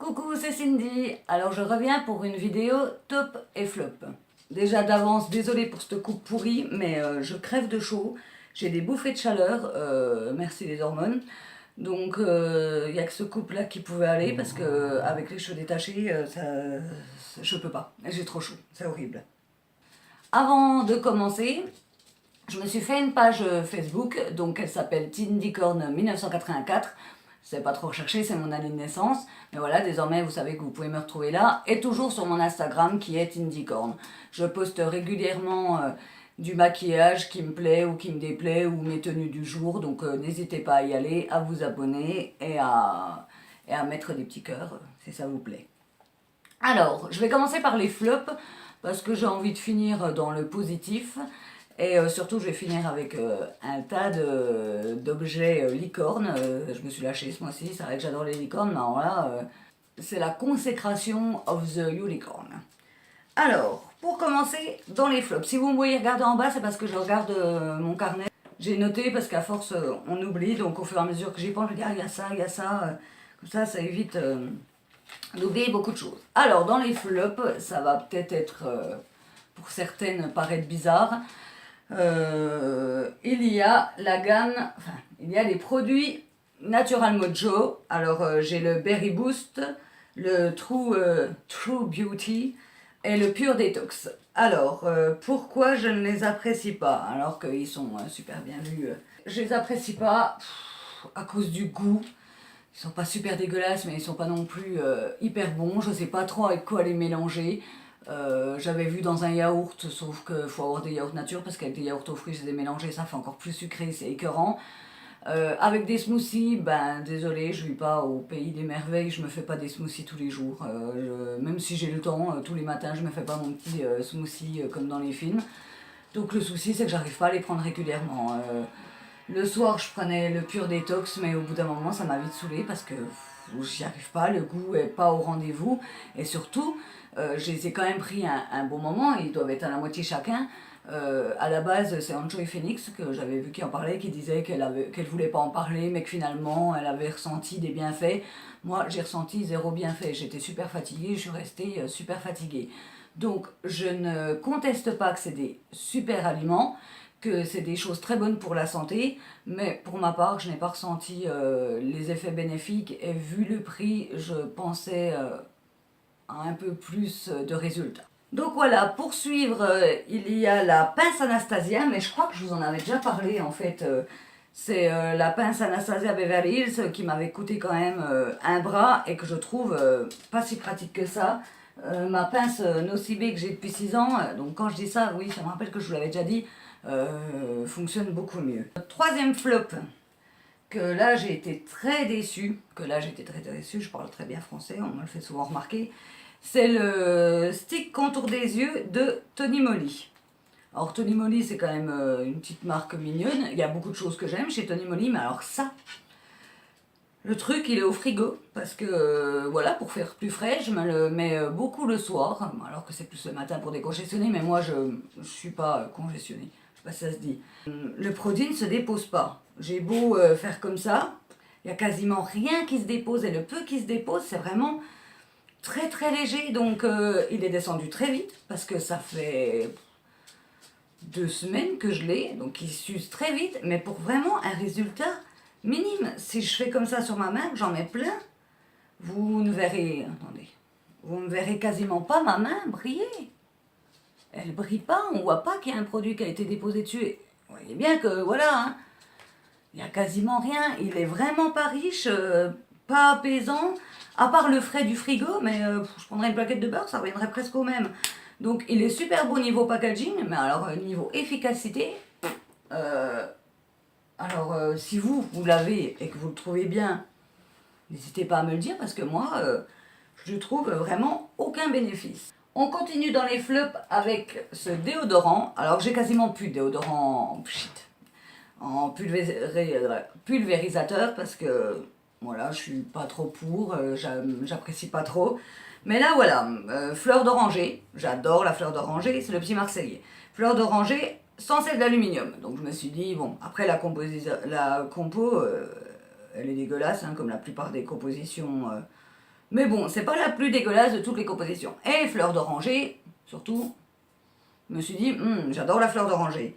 Coucou, c'est Cindy. Alors je reviens pour une vidéo top et flop. Déjà d'avance, désolée pour cette coupe pourrie, mais je crève de chaud. J'ai des bouffées de chaleur, merci les hormones. Donc il n'y a que ce couple-là qui pouvait aller parce que avec les cheveux détachés, je peux pas. J'ai trop chaud, c'est horrible. Avant de commencer, je me suis fait une page Facebook, donc elle s'appelle Tindycorn 1984. C'est pas trop recherché, c'est mon année de naissance. Mais voilà, désormais, vous savez que vous pouvez me retrouver là. Et toujours sur mon Instagram qui est Tindycorn. Je poste régulièrement du maquillage qui me plaît ou qui me déplaît ou mes tenues du jour. Donc n'hésitez pas à y aller, à vous abonner et à mettre des petits cœurs si ça vous plaît. Alors, je vais commencer par les flops parce que j'ai envie de finir dans le positif. Et surtout, je vais finir avec un tas d'objets licornes. Je me suis lâchée ce mois-ci, c'est vrai que j'adore les licornes, mais alors là, c'est la consécration of the unicorn. Alors, pour commencer, dans les flops, si vous me voyez regarder en bas, c'est parce que je regarde mon carnet. J'ai noté parce qu'à force, on oublie, donc au fur et à mesure que j'y pense, je dis, ah, il y a ça, il y a ça. Comme ça évite d'oublier beaucoup de choses. Alors, dans les flops, ça va peut-être être, pour certaines, paraître bizarre. Il y a la gamme, enfin, il y a les produits Natural Mojo. Alors j'ai le Berry Boost, le True Beauty et le Pure Detox. Alors pourquoi je ne les apprécie pas alors qu'ils sont super bien vus? Je les apprécie pas à cause du goût. Ils sont pas super dégueulasses, mais ils sont pas non plus hyper bons. Je sais pas trop avec quoi les mélanger. J'avais vu dans un yaourt, sauf qu'il faut avoir des yaourts nature, parce qu'avec des yaourts aux fruits, je les ai mélangés, ça fait encore plus sucré, c'est écœurant. Avec des smoothies, ben désolé, je vis pas au pays des merveilles, je me fais pas des smoothies tous les jours. Même si j'ai le temps, tous les matins, je me fais pas mon petit smoothie comme dans les films. Donc le souci, c'est que j'arrive pas à les prendre régulièrement. Le soir, je prenais le Pure Détox, mais au bout d'un moment, ça m'a vite saoulée parce que j'y arrive pas, le goût est pas au rendez-vous. Et surtout, je les ai quand même pris un bon moment, ils doivent être à la moitié chacun. À la base, c'est Enjoy Phoenix que j'avais vu qui en parlait, qui disait qu'elle voulait pas en parler, mais que finalement, elle avait ressenti des bienfaits. Moi, j'ai ressenti zéro bienfait. J'étais super fatiguée, je suis restée super fatiguée. Donc, je ne conteste pas que c'est des super aliments, que c'est des choses très bonnes pour la santé, mais pour ma part, je n'ai pas ressenti les effets bénéfiques et vu le prix, je pensais à un peu plus de résultats. Donc voilà, pour suivre, il y a la pince Anastasia, mais je crois que je vous en avais déjà parlé en fait. C'est la pince Anastasia Beverly Hills qui m'avait coûté quand même un bras et que je trouve pas si pratique que ça. Ma pince Nocibé que j'ai depuis 6 ans, donc quand je dis ça, oui, ça me rappelle que je vous l'avais déjà dit, fonctionne beaucoup mieux. Troisième flop, que là j'ai été très déçue, je parle très bien français, on me le fait souvent remarquer, c'est le stick contour des yeux de Tony Moly. Alors Tony Moly c'est quand même une petite marque mignonne, il y a beaucoup de choses que j'aime chez Tony Moly, mais alors ça, le truc il est au frigo, parce que voilà, pour faire plus frais, je me le mets beaucoup le soir, alors que c'est plus le matin pour décongestionner, mais moi je suis pas congestionnée, je sais pas si ça se dit. Le produit ne se dépose pas, j'ai beau faire comme ça, il n'y a quasiment rien qui se dépose, et le peu qui se dépose c'est vraiment très très léger, donc il est descendu très vite, parce que ça fait 2 semaines que je l'ai, donc il s'use très vite, mais pour vraiment un résultat minime. Si je fais comme ça sur ma main, j'en mets plein, vous ne verrez, attendez, vous ne verrez quasiment pas ma main briller. Elle brille pas, on voit pas qu'il y a un produit qui a été déposé dessus. Vous voyez bien que voilà, hein, il n'y a quasiment rien, il est vraiment pas riche, pas apaisant, à part le frais du frigo, mais je prendrais une plaquette de beurre, ça reviendrait presque au même. Donc il est super beau niveau packaging, mais alors niveau efficacité, si vous l'avez et que vous le trouvez bien, n'hésitez pas à me le dire, parce que moi, je trouve vraiment aucun bénéfice. On continue dans les flops avec ce déodorant. Alors j'ai quasiment plus de déodorant en pulvérisateur, parce que voilà, je suis pas trop pour, j'apprécie pas trop. Mais là voilà, fleur d'oranger, j'adore la fleur d'oranger, c'est le petit Marseillais. Fleur d'oranger sans sel d'aluminium. Donc je me suis dit, bon, après la compo, elle est dégueulasse, hein, comme la plupart des compositions Mais bon, c'est pas la plus dégueulasse de toutes les compositions. Et fleur d'oranger, surtout, je me suis dit, j'adore la fleur d'oranger.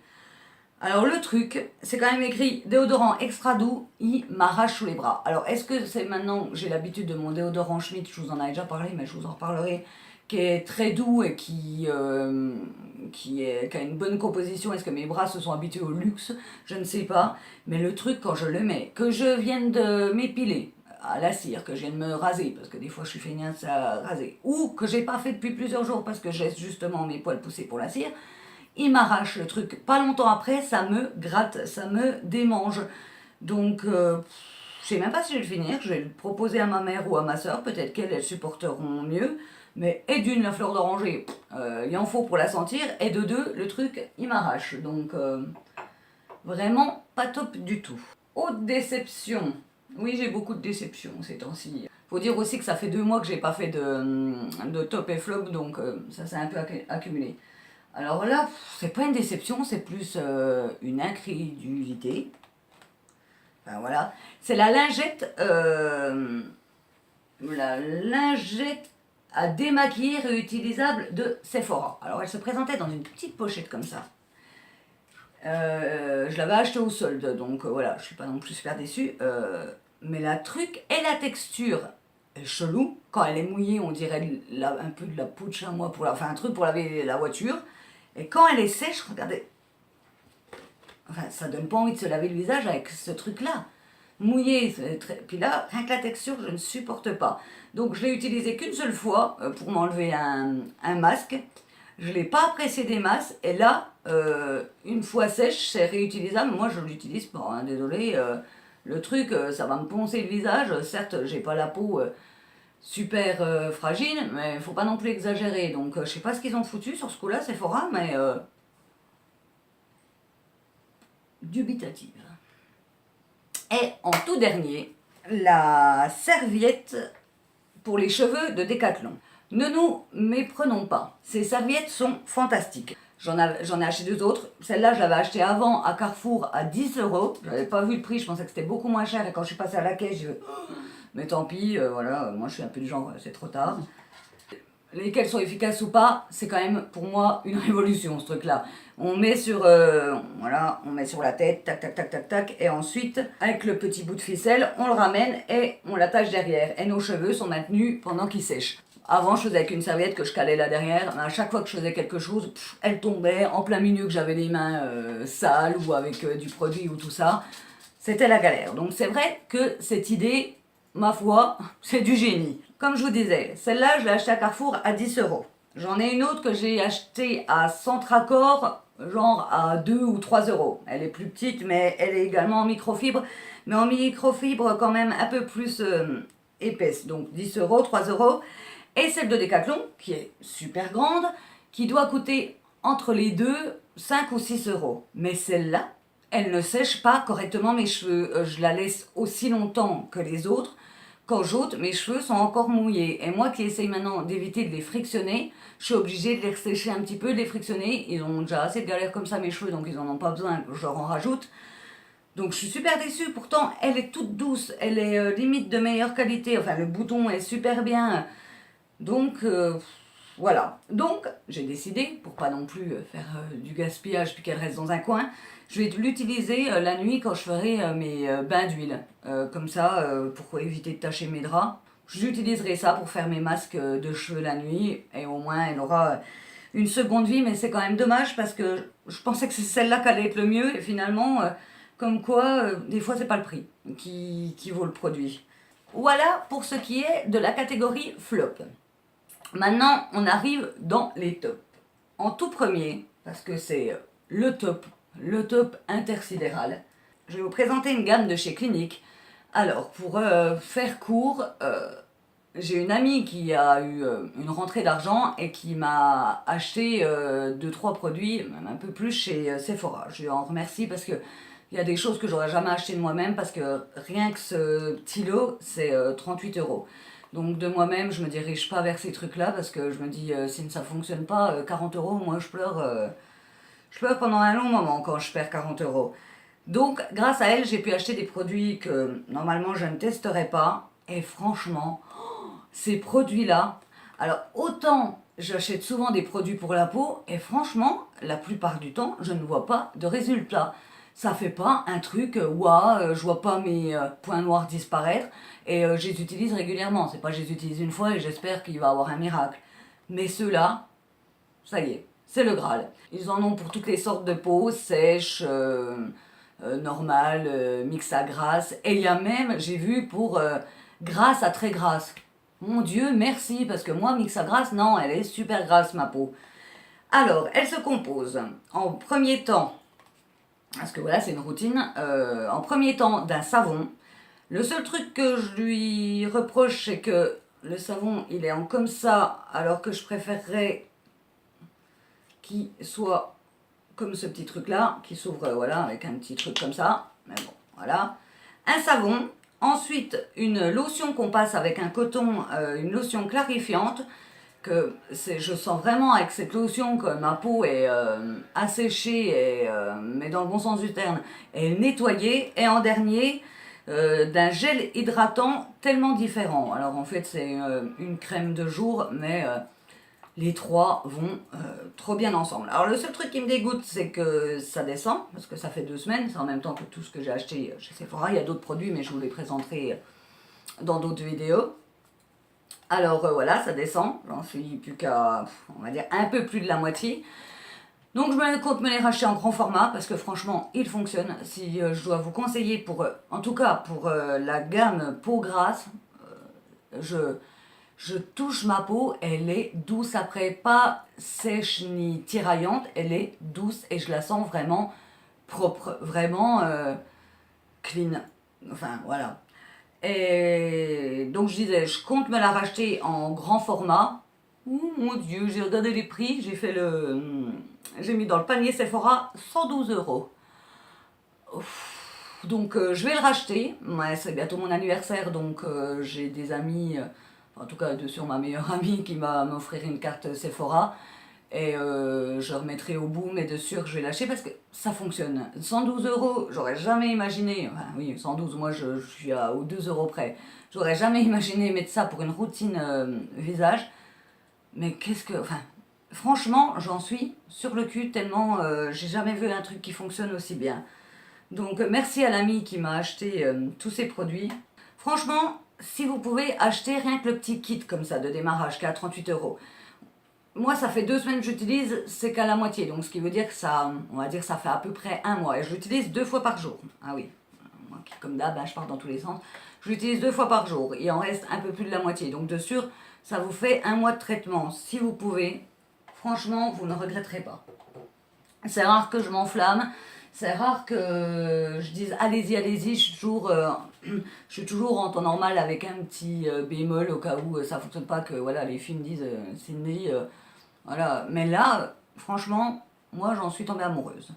Alors le truc, c'est quand même écrit déodorant extra doux, il m'arrache sous les bras. Alors est-ce que c'est maintenant que j'ai l'habitude de mon déodorant Schmitt, je vous en avais déjà parlé, mais je vous en reparlerai, qui est très doux et qui a une bonne composition. Est-ce que mes bras se sont habitués au luxe? Je ne sais pas. Mais le truc, quand je le mets, que je vienne de m'épiler à la cire, que je vienne me raser, parce que des fois je suis feignasse à raser, ou que j'ai pas fait depuis plusieurs jours parce que j'ai justement mes poils poussés pour la cire, il m'arrache le truc. Pas longtemps après, ça me gratte, ça me démange. Donc, je sais même pas si je vais le finir. Je vais le proposer à ma mère ou à ma soeur. Peut-être qu'elles supporteront mieux. Mais et d'une, la fleur d'oranger, il en faut pour la sentir. Et de deux, le truc, il m'arrache. Donc, vraiment pas top du tout. Autre déception. Oui, j'ai beaucoup de déceptions ces temps-ci. Faut dire aussi que ça fait 2 mois que j'ai pas fait de top et flop. Donc, ça s'est un peu accumulé. Alors là, c'est pas une déception, c'est plus une incrédulité. Enfin voilà. C'est la lingette à démaquiller réutilisable de Sephora. Alors elle se présentait dans une petite pochette comme ça. Je l'avais achetée au solde, donc voilà, je suis pas non plus super déçue. Mais la truc et la texture est chelou. Quand elle est mouillée, on dirait un peu de la peau de chamois, enfin un truc pour laver la voiture. Et quand elle est sèche, regardez, enfin, ça donne pas envie de se laver le visage avec ce truc-là. Mouillé, puis là, rien que la texture, je ne supporte pas. Donc je l'ai utilisé qu'une seule fois pour m'enlever un masque. Je ne l'ai pas apprécié des masses. Et là, une fois sèche, c'est réutilisable. Moi, je ne l'utilise pas, hein, désolé. Le truc, ça va me poncer le visage. Certes, j'ai pas la peau super fragile, mais il faut pas non plus exagérer. Donc je sais pas ce qu'ils ont foutu sur ce coup-là, Sephora, mais dubitative. Et en tout dernier, la serviette pour les cheveux de Decathlon. Ne nous méprenons pas, ces serviettes sont fantastiques. J'en ai acheté 2 autres. Celle-là, je l'avais achetée avant à Carrefour à 10 euros. Je n'avais pas vu le prix, je pensais que c'était beaucoup moins cher. Et quand je suis passée à la caisse, j'ai dit, mais tant pis, voilà, moi je suis un peu du genre, c'est trop tard. Lesquels sont efficaces ou pas, c'est quand même pour moi une révolution ce truc-là. On met sur, voilà, on met sur la tête, tac, tac, tac, tac, tac, et ensuite, avec le petit bout de ficelle, on le ramène et on l'attache derrière. Et nos cheveux sont maintenus pendant qu'ils sèchent. Avant, je faisais avec une serviette que je calais là derrière, mais à chaque fois que je faisais quelque chose, elle tombait en plein milieu, que j'avais les mains sales ou avec du produit ou tout ça. C'était la galère. Donc c'est vrai que cette idée, ma foi, c'est du génie. Comme je vous disais, celle-là, je l'ai achetée à Carrefour à 10 euros. J'en ai une autre que j'ai achetée à Centracor, genre à 2 ou 3 euros. Elle est plus petite, mais elle est également en microfibre. Mais en microfibre quand même un peu plus épaisse. Donc 10 euros, 3 euros. Et celle de Decathlon, qui est super grande, qui doit coûter entre les deux 5 ou 6 euros. Mais celle-là, elle ne sèche pas correctement mes cheveux. Je la laisse aussi longtemps que les autres. Quand j'ôte, mes cheveux sont encore mouillés. Et moi qui essaye maintenant d'éviter de les frictionner, je suis obligée de les sécher un petit peu, de les frictionner. Ils ont déjà assez de galères comme ça mes cheveux, donc ils n'en ont pas besoin, je leur en rajoute. Donc je suis super déçue. Pourtant, elle est toute douce, elle est limite de meilleure qualité. Enfin, le bouton est super bien. Donc, voilà. Donc, j'ai décidé, pour pas non plus faire du gaspillage puis qu'elle reste dans un coin, je vais l'utiliser la nuit quand je ferai mes bains d'huile. Comme ça, pour éviter de tacher mes draps. J'utiliserai ça pour faire mes masques de cheveux la nuit. Et au moins, elle aura une seconde vie. Mais c'est quand même dommage parce que je pensais que c'est celle-là qui allait être le mieux. Et finalement, comme quoi, des fois, c'est pas le prix qui vaut le produit. Voilà pour ce qui est de la catégorie flop. Maintenant, on arrive dans les tops. En tout premier, parce que c'est le top intersidéral, je vais vous présenter une gamme de chez Clinique. Alors, pour faire court, j'ai une amie qui a eu une rentrée d'argent et qui m'a acheté 2-3 produits, même un peu plus, chez Sephora. Je en remercie parce que il y a des choses que j'aurais jamais achetées de moi-même parce que rien que ce petit lot, c'est 38 euros. Donc de moi-même, je me dirige pas vers ces trucs-là parce que je me dis, si ça fonctionne pas, 40 euros, moi je pleure pendant un long moment quand je perds 40 euros. Donc grâce à elle, j'ai pu acheter des produits que normalement je ne testerais pas. Et franchement, ces produits-là. Alors, autant j'achète souvent des produits pour la peau, et franchement, la plupart du temps, je ne vois pas de résultat. Ça fait pas un truc, je vois pas mes points noirs disparaître, et je les utilise régulièrement. C'est pas je les utilise une fois et j'espère qu'il va y avoir un miracle. Mais ceux-là, ça y est, c'est le Graal. Ils en ont pour toutes les sortes de peau, sèche, normale, mix à grasse. Et il y a même, j'ai vu, pour grasse à très grasse. Mon Dieu, merci, parce que moi, mix à grasse, non, elle est super grasse, ma peau. Alors, elle se compose, en premier temps, parce que voilà, c'est une routine, en premier temps d'un savon. Le seul truc que je lui reproche, c'est que le savon, il est en comme ça, alors que je préférerais qu'il soit comme ce petit truc là, qui s'ouvre, voilà, avec un petit truc comme ça. Mais bon, voilà. Un savon. Ensuite, une lotion qu'on passe avec un coton, une lotion clarifiante. Que je sens vraiment avec cette lotion que ma peau est asséchée, et, mais dans le bon sens du terme, et nettoyée. Et en dernier, d'un gel hydratant tellement différent. Alors en fait, c'est une crème de jour, mais les trois vont trop bien ensemble. Alors le seul truc qui me dégoûte, c'est que ça descend, parce que ça fait 2 semaines, c'est en même temps que tout ce que j'ai acheté chez Sephora. Il y a d'autres produits, mais je vous les présenterai dans d'autres vidéos. Alors voilà, ça descend, j'en suis plus qu'à, on va dire, un peu plus de la moitié. Donc je me compte me les racheter en grand format, parce que franchement, ils fonctionnent. Si je dois vous conseiller, pour, en tout cas pour la gamme peau grasse, je touche ma peau, elle est douce après, pas sèche ni tiraillante, elle est douce et je la sens vraiment propre, vraiment clean. Enfin voilà. Et donc je disais, je compte me la racheter en grand format. Oh mon Dieu, j'ai regardé les prix, j'ai mis dans le panier Sephora 112 €. Donc je vais le racheter. Ouais, c'est bientôt mon anniversaire, donc j'ai des amis, en tout cas sur ma meilleure amie qui va m'offrir une carte Sephora. Et je remettrai au bout, mais de sûr je vais lâcher parce que ça fonctionne. 112 €, j'aurais jamais imaginé, enfin oui, 112, moi je suis aux 2 € près. J'aurais jamais imaginé mettre ça pour une routine visage. Mais enfin, franchement, j'en suis sur le cul tellement j'ai jamais vu un truc qui fonctionne aussi bien. Donc merci à l'ami qui m'a acheté tous ces produits. Franchement, si vous pouvez acheter rien que le petit kit comme ça de démarrage qui est à 38 €. Moi, ça fait 2 semaines que j'utilise, c'est qu'à la moitié. Donc, ce qui veut dire que ça, on va dire, ça fait à peu près 1 mois. Et je l'utilise 2 fois par jour. Ah oui, moi, comme d'hab, je pars dans tous les sens. Je l'utilise 2 fois par jour. Il en reste un peu plus de la moitié. Donc, de sûr, ça vous fait 1 mois de traitement. Si vous pouvez, franchement, vous ne regretterez pas. C'est rare que je m'enflamme. C'est rare que je dise allez-y, allez-y. Je suis toujours en temps normal avec un petit bémol au cas où ça ne fonctionne pas. Que voilà, les filles me disent Cindy. Voilà, mais là, franchement, moi j'en suis tombée amoureuse.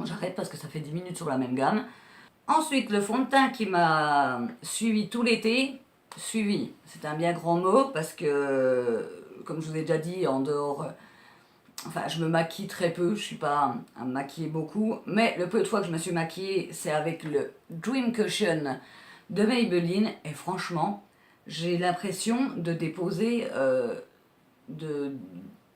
J'arrête parce que ça fait 10 minutes sur la même gamme. Ensuite, le fond de teint qui m'a suivi tout l'été, suivi, c'est un bien grand mot parce que, comme je vous ai déjà dit, en dehors, enfin je me maquille très peu, je suis pas à me maquiller beaucoup, mais le peu de fois que je me suis maquillée, c'est avec le Dream Cushion de Maybelline, et franchement, j'ai l'impression de déposer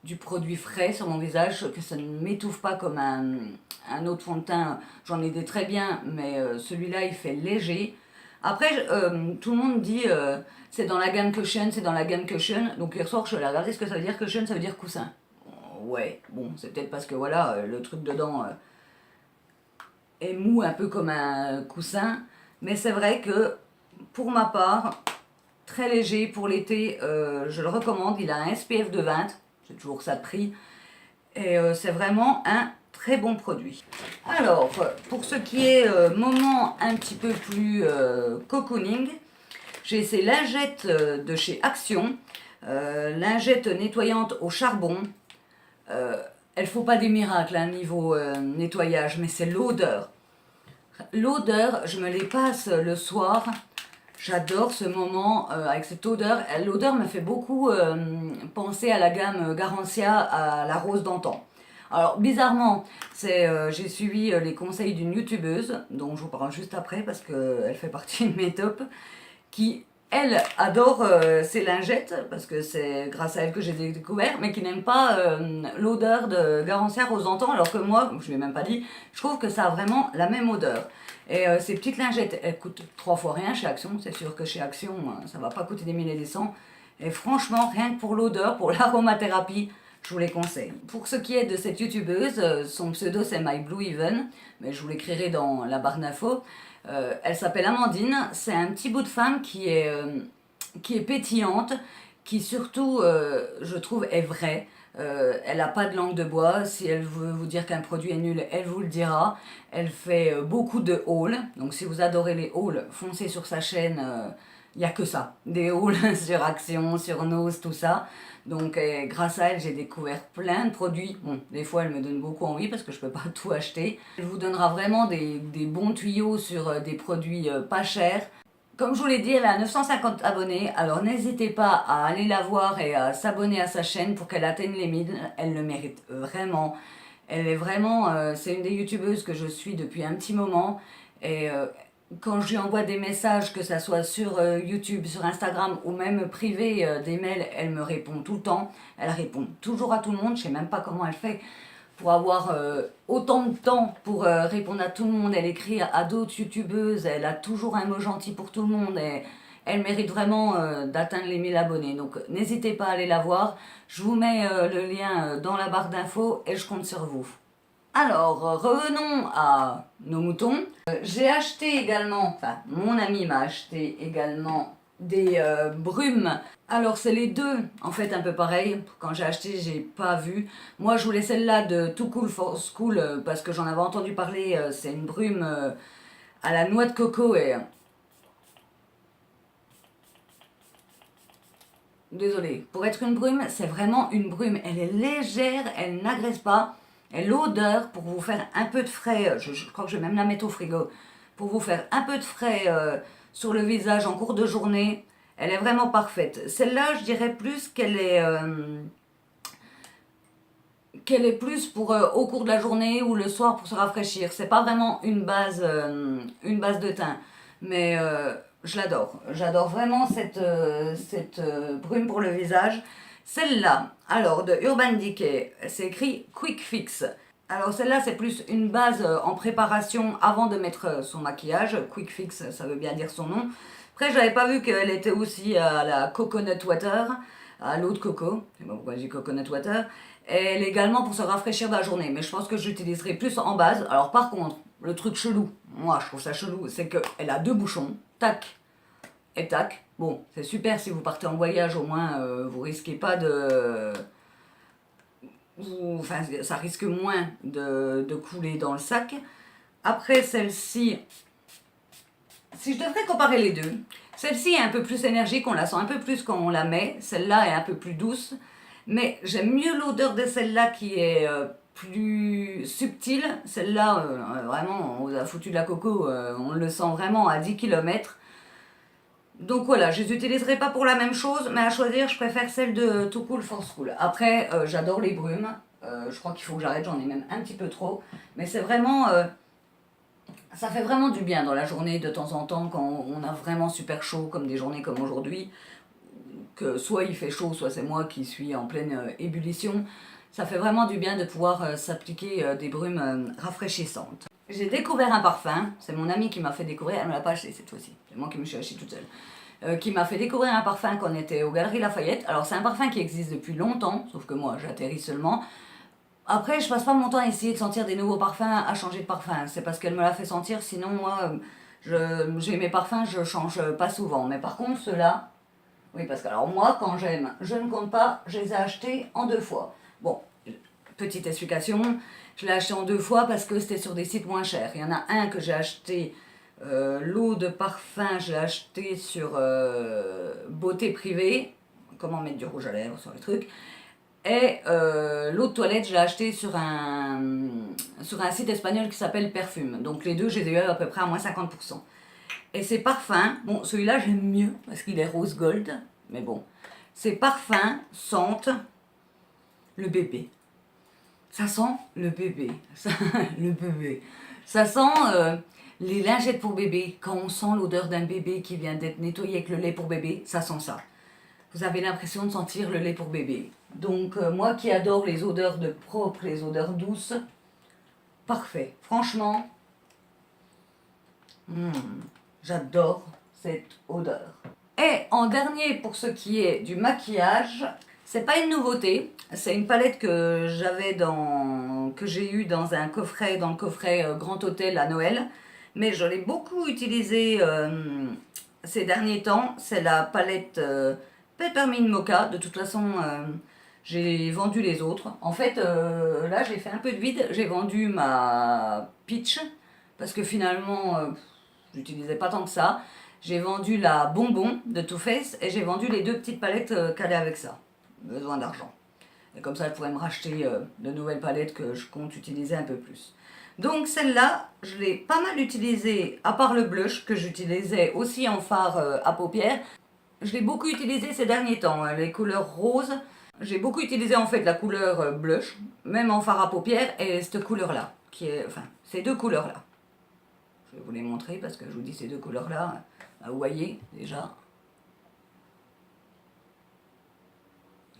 du produit frais sur mon visage, que ça ne m'étouffe pas comme un autre fond de teint. J'en ai des très bien, mais celui-là il fait léger. Après, tout le monde dit c'est dans la gamme Cushion, c'est dans la gamme Cushion. Donc hier soir je suis allée regarder ce que ça veut dire Cushion, ça veut dire coussin. Ouais, bon, c'est peut-être parce que voilà, le truc dedans est mou un peu comme un coussin. Mais c'est vrai que pour ma part, très léger pour l'été, je le recommande. Il a un SPF de 20, c'est toujours ça de prix, et c'est vraiment un très bon produit. Alors, pour ce qui est moment un petit peu plus cocooning, j'ai ces lingettes de chez Action, lingettes nettoyantes au charbon. Elles ne font pas des miracles à niveau nettoyage, mais c'est l'odeur. L'odeur, je me les passe le soir. J'adore ce moment avec cette odeur. L'odeur me fait beaucoup penser à la gamme Garancia, à la rose d'antan. Alors bizarrement, j'ai suivi les conseils d'une youtubeuse, dont je vous parle juste après parce qu'elle fait partie de mes tops, qui Elle adore ces lingettes, parce que c'est grâce à elle que j'ai découvert, mais qui n'aime pas l'odeur de garancière aux antan, alors que moi, je ne l'ai même pas dit, je trouve que ça a vraiment la même odeur. Et ces petites lingettes, elles coûtent 3 fois rien chez Action, c'est sûr que chez Action, ça va pas coûter des milliers et des cents. Et franchement, rien que pour l'odeur, pour l'aromathérapie, je vous les conseille. Pour ce qui est de cette youtubeuse, son pseudo c'est My Blue Even, mais je vous l'écrirai dans la barre d'infos. Elle s'appelle Amandine, c'est un petit bout de femme qui est pétillante, qui surtout, je trouve, est vraie. Elle n'a pas de langue de bois, si elle veut vous dire qu'un produit est nul, elle vous le dira. Elle fait beaucoup de hauls, donc si vous adorez les hauls, foncez sur sa chaîne, il n'y a que ça. Des hauls sur Action, sur Nose, tout ça. Donc grâce à elle, j'ai découvert plein de produits. Bon, des fois, elle me donne beaucoup envie parce que je ne peux pas tout acheter. Elle vous donnera vraiment des bons tuyaux sur des produits pas chers. Comme je vous l'ai dit, elle a 950 abonnés, alors n'hésitez pas à aller la voir et à s'abonner à sa chaîne pour qu'elle atteigne les 1000. Elle le mérite vraiment. Elle est vraiment, c'est une des youtubeuses que je suis depuis un petit moment. Et quand je lui envoie des messages, que ce soit sur YouTube, sur Instagram ou même privé des mails, elle me répond tout le temps. Elle répond toujours à tout le monde, je ne sais même pas comment elle fait pour avoir autant de temps pour répondre à tout le monde. Elle écrit à d'autres youtubeuses, elle a toujours un mot gentil pour tout le monde et elle mérite vraiment d'atteindre les 1000 abonnés. Donc n'hésitez pas à aller la voir, je vous mets le lien dans la barre d'infos et je compte sur vous. Alors, revenons à nos moutons. J'ai acheté également, enfin mon ami m'a acheté également des brumes. Alors c'est les deux en fait un peu pareil. Quand j'ai acheté j'ai pas vu. Moi je voulais celle-là de Too Cool for School parce que j'en avais entendu parler. C'est une brume à la noix de coco et... Désolée, pour être une brume, c'est vraiment une brume. Elle est légère, elle n'agresse pas. Et l'odeur, pour vous faire un peu de frais, je crois que je vais même la mettre au frigo, pour vous faire un peu de frais sur le visage en cours de journée, elle est vraiment parfaite. Celle-là, je dirais plus qu'elle est plus pour au cours de la journée ou le soir pour se rafraîchir. C'est pas vraiment une base de teint, mais je l'adore. J'adore vraiment cette brume pour le visage. Celle-là, alors de Urban Decay, c'est écrit Quick Fix. Alors celle-là, c'est plus une base en préparation avant de mettre son maquillage. Quick Fix, ça veut bien dire son nom. Après, j'avais pas vu qu'elle était aussi à la Coconut Water, à l'eau de coco. Je sais pas pourquoi je dis Coconut Water. Et elle est également pour se rafraîchir de la journée. Mais je pense que j'utiliserai plus en base. Alors par contre, le truc chelou, moi je trouve ça chelou, c'est qu'elle a deux bouchons. Tac et tac. Bon, c'est super si vous partez en voyage, au moins vous risquez pas de... Enfin, ça risque moins de couler dans le sac. Après, celle-ci, si je devrais comparer les deux, celle-ci est un peu plus énergique, on la sent un peu plus quand on la met. Celle-là est un peu plus douce. Mais j'aime mieux l'odeur de celle-là qui est plus subtile. Celle-là, vraiment, on vous a foutu de la coco, on le sent vraiment à 10 km. Donc voilà, je les utiliserai pas pour la même chose, mais à choisir, je préfère celle de Too Cool for School. Après, j'adore les brumes. Je crois qu'il faut que j'arrête, j'en ai même un petit peu trop. Mais c'est vraiment... ça fait vraiment du bien dans la journée, de temps en temps, quand on a vraiment super chaud, comme des journées comme aujourd'hui. Que soit il fait chaud, soit c'est moi qui suis en pleine ébullition. Ça fait vraiment du bien de pouvoir s'appliquer des brumes rafraîchissantes. J'ai découvert un parfum, c'est mon amie qui m'a fait découvrir, elle ne me l'a pas acheté cette fois-ci, c'est moi qui me suis acheté toute seule, qui m'a fait découvrir un parfum quand on était aux Galeries Lafayette. Alors c'est un parfum qui existe depuis longtemps, sauf que moi j'atterris seulement. Après je passe pas mon temps à essayer de sentir des nouveaux parfums, à changer de parfum, c'est parce qu'elle me l'a fait sentir, sinon moi j'ai mes parfums, je change pas souvent. Mais par contre ceux-là, oui parce que alors moi quand j'aime, je ne compte pas, je les ai achetés en 2 fois. Bon, petite explication, je l'ai acheté en 2 fois parce que c'était sur des sites moins chers. Il y en a un que j'ai acheté, l'eau de parfum, je l'ai acheté sur Beauté Privée, comment mettre du rouge à lèvres sur les trucs. Et l'eau de toilette, je l'ai acheté sur un site espagnol qui s'appelle Perfume. Donc les deux, je les ai eu à peu près à moins 50%. Et ces parfums, bon celui-là j'aime mieux parce qu'il est rose gold, mais bon, ces parfums sentent le bébé. Ça sent le bébé, le bébé. Ça sent Les lingettes pour bébé, quand on sent l'odeur d'un bébé qui vient d'être nettoyé avec le lait pour bébé, ça sent ça. Vous avez l'impression de sentir le lait pour bébé. Donc moi qui adore les odeurs de propre, les odeurs douces, parfait. Franchement, j'adore cette odeur. Et en dernier, pour ce qui est du maquillage, c'est pas une nouveauté, c'est une palette que j'ai eue dans un coffret, dans le coffret Grand Hôtel à Noël, mais je l'ai beaucoup utilisée ces derniers temps. C'est la palette Peppermint Mocha. De toute façon, j'ai vendu les autres. En fait, là, j'ai fait un peu de vide. J'ai vendu ma Peach parce que finalement, j'utilisais pas tant que ça. J'ai vendu la Bonbon de Too Faced et j'ai vendu les deux petites palettes calées avec ça. Besoin d'argent. Et comme ça, elle pourrait me racheter de nouvelles palettes que je compte utiliser un peu plus. Donc celle-là, je l'ai pas mal utilisée, à part le blush que j'utilisais aussi en fard à paupières. Je l'ai beaucoup utilisé ces derniers temps, hein, les couleurs roses. J'ai beaucoup utilisé en fait la couleur blush, même en fard à paupières, et cette couleur-là, enfin, ces deux couleurs-là. Je vais vous les montrer parce que je vous dis ces deux couleurs-là, vous voyez déjà.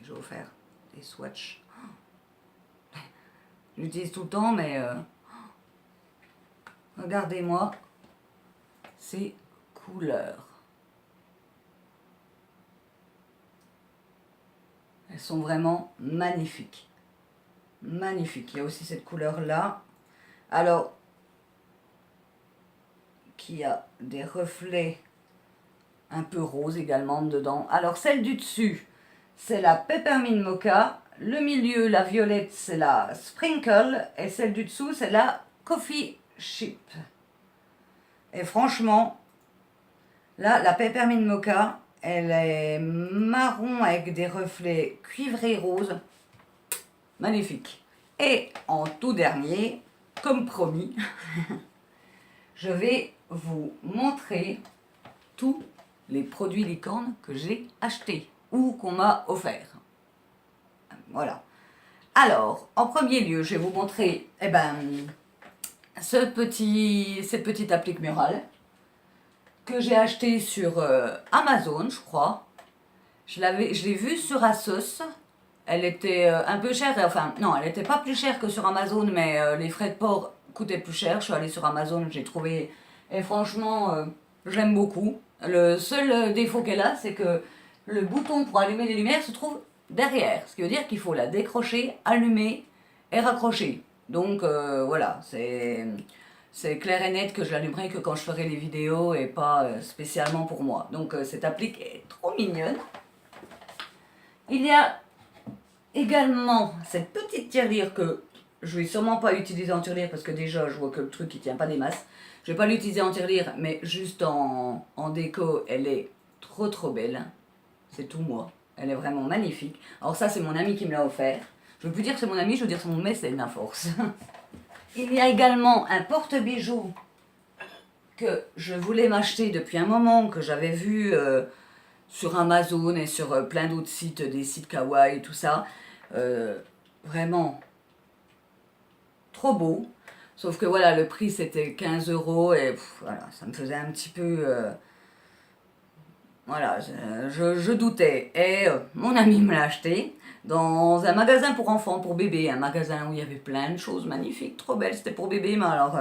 Je vais vous faire des swatchs. J'utilise tout le temps, mais regardez-moi ces couleurs. Elles sont vraiment magnifiques. Magnifiques. Il y a aussi cette couleur-là. Alors, qui a des reflets un peu roses également dedans. Alors, celle du dessus, c'est la Peppermint Mocha. Le milieu, la violette, c'est la Sprinkle. Et celle du dessous, c'est la Coffee Chip. Et franchement, là, la Peppermint Mocha, elle est marron avec des reflets cuivrés roses. Magnifique. Et en tout dernier, comme promis, je vais vous montrer tous les produits licorne que j'ai achetés ou qu'on m'a offert. Voilà. Alors, en premier lieu, je vais vous montrer cette petite applique murale que j'ai acheté sur Amazon, je crois. Je l'ai vue sur Asos. Elle était un peu chère, enfin non, elle n'était pas plus chère que sur Amazon, mais les frais de port coûtaient plus cher. Je suis allée sur Amazon, j'ai trouvé, et franchement, j'aime beaucoup. Le seul défaut qu'elle a, c'est que le bouton pour allumer les lumières se trouve derrière, ce qui veut dire qu'il faut la décrocher, allumer et raccrocher. Donc voilà, c'est clair et net que je l'allumerai que quand je ferai les vidéos et pas spécialement pour moi. Donc cette applique est trop mignonne. Il y a également cette petite tirelire que je vais sûrement pas utiliser en tirelire parce que déjà je vois que le truc il tient pas des masses. Je vais pas l'utiliser en tirelire, mais juste en déco, elle est trop belle. C'est tout moi. Elle est vraiment magnifique. Alors ça c'est mon ami qui me l'a offert. Je veux plus dire que c'est mon ami, je veux dire que c'est mon mécène à force. Il y a également un porte-bijoux que je voulais m'acheter depuis un moment, que j'avais vu sur Amazon et sur plein d'autres sites, des sites kawaii et tout ça. Vraiment trop beau. Sauf que voilà, le prix c'était 15 € et voilà, ça me faisait un petit peu... voilà, je doutais. Et mon ami me l'a acheté dans un magasin pour enfants, pour bébés. Un magasin où il y avait plein de choses magnifiques, trop belles. C'était pour bébés, mais alors...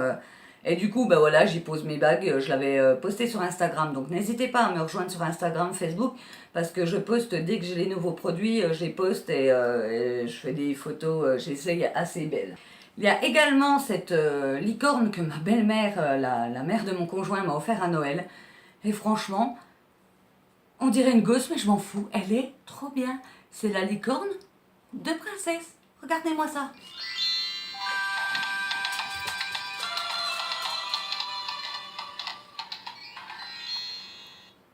et du coup, bah voilà, j'y pose mes bagues. Je l'avais posté sur Instagram. Donc n'hésitez pas à me rejoindre sur Instagram, Facebook. Parce que je poste, dès que j'ai les nouveaux produits, je les poste et je fais des photos, j'essaye assez belles. Il y a également cette licorne que ma belle-mère, la mère de mon conjoint, m'a offert à Noël. Et franchement, on dirait une gosse, mais je m'en fous. Elle est trop bien. C'est la licorne de princesse. Regardez-moi ça.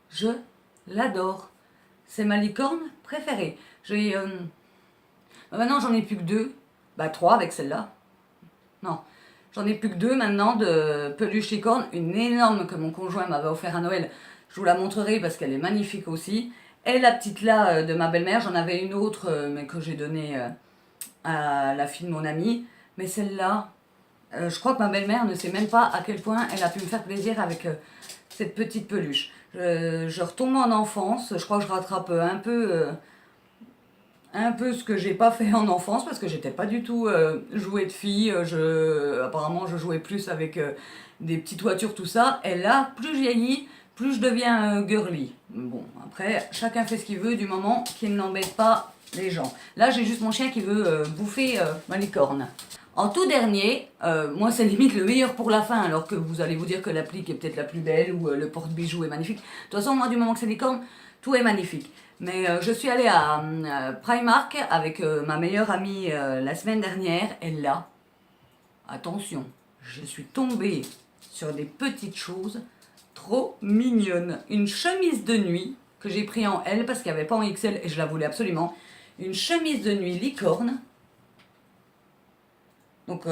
Je l'adore. C'est ma licorne préférée. Maintenant, j'en ai plus que 2. Bah 3 avec celle-là. Non, j'en ai plus que 2 maintenant de peluche licorne. Une énorme que mon conjoint m'avait offert à Noël. Je vous la montrerai parce qu'elle est magnifique aussi. Et la petite là de ma belle-mère, j'en avais une autre mais que j'ai donnée à la fille de mon ami. Mais celle-là, Je crois que ma belle-mère ne sait même pas à quel point elle a pu me faire plaisir avec cette petite peluche. Je retombe en enfance, je crois que je rattrape un peu ce que j'ai pas fait en enfance parce que j'étais pas du tout jouet de fille. Apparemment, je jouais plus avec des petites voitures, tout ça. Et là, plus je vieillis, plus je deviens girly. Bon, après, chacun fait ce qu'il veut du moment qu'il n'embête pas les gens. Là, j'ai juste mon chien qui veut bouffer ma licorne. En tout dernier, moi c'est limite le meilleur pour la fin, alors que vous allez vous dire que l'applique est peut-être la plus belle ou le porte-bijoux est magnifique. De toute façon, moi du moment que c'est licorne, tout est magnifique. Mais je suis allée à Primark avec ma meilleure amie la semaine dernière, et là, attention, je suis tombée sur des petites choses trop mignonnes. Une chemise de nuit que j'ai pris en L parce qu'il n'y avait pas en XL et je la voulais absolument. Une chemise de nuit licorne. Donc,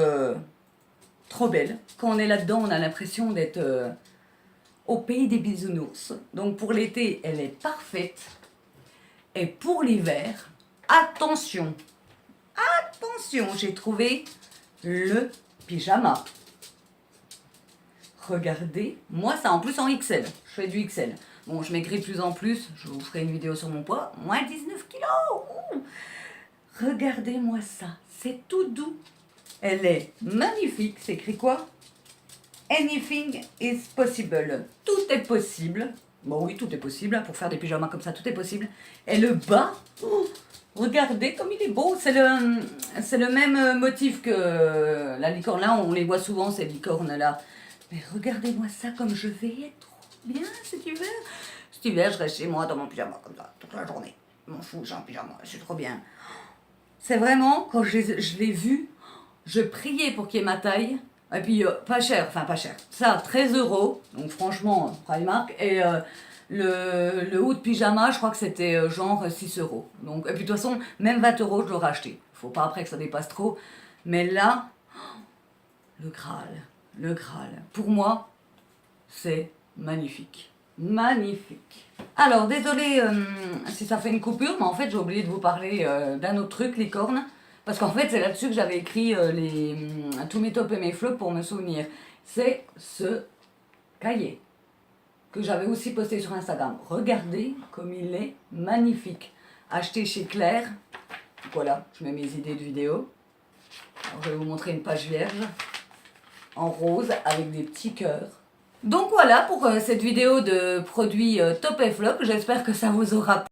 trop belle. Quand on est là-dedans, on a l'impression d'être au pays des bisounours. Donc, pour l'été, elle est parfaite. Et pour l'hiver, attention, attention, j'ai trouvé le pyjama. Regardez, moi ça en plus en XL, je fais du XL. Bon, je maigris de plus en plus, je vous ferai une vidéo sur mon poids, moins 19 kilos. Regardez-moi ça, c'est tout doux. Elle est magnifique, c'est écrit quoi? Anything is possible. Tout est possible. Bon oui, tout est possible, pour faire des pyjamas comme ça, tout est possible. Et le bas, regardez comme il est beau, c'est le même motif que la licorne. Là, on les voit souvent, ces licornes-là. Mais regardez-moi ça, comme je vais être trop bien cet hiver. Cet hiver, je reste chez moi dans mon pyjama comme ça, toute la journée. Je m'en fous, j'ai un pyjama, je suis trop bien. C'est vraiment, quand je l'ai vu, je priais pour qu'il y ait ma taille. Et puis, pas cher, ça, 13 €, donc franchement, Primark. Et le haut de pyjama, je crois que c'était genre 6 €. Donc, et puis de toute façon, même 20 € je l'aurais acheté. Faut pas après que ça dépasse trop. Mais là, le Graal. Pour moi, c'est magnifique. Magnifique. Alors, désolé si ça fait une coupure, mais en fait, j'ai oublié de vous parler d'un autre truc, licorne. Parce qu'en fait, c'est là-dessus que j'avais écrit tous mes tops et mes flops pour me souvenir. C'est ce cahier que j'avais aussi posté sur Instagram. Regardez comme il est magnifique. Acheté chez Claire. Voilà, je mets mes idées de vidéo. Alors, je vais vous montrer une page vierge en rose avec des petits cœurs. Donc voilà pour cette vidéo de produits top et flop. J'espère que ça vous aura plu.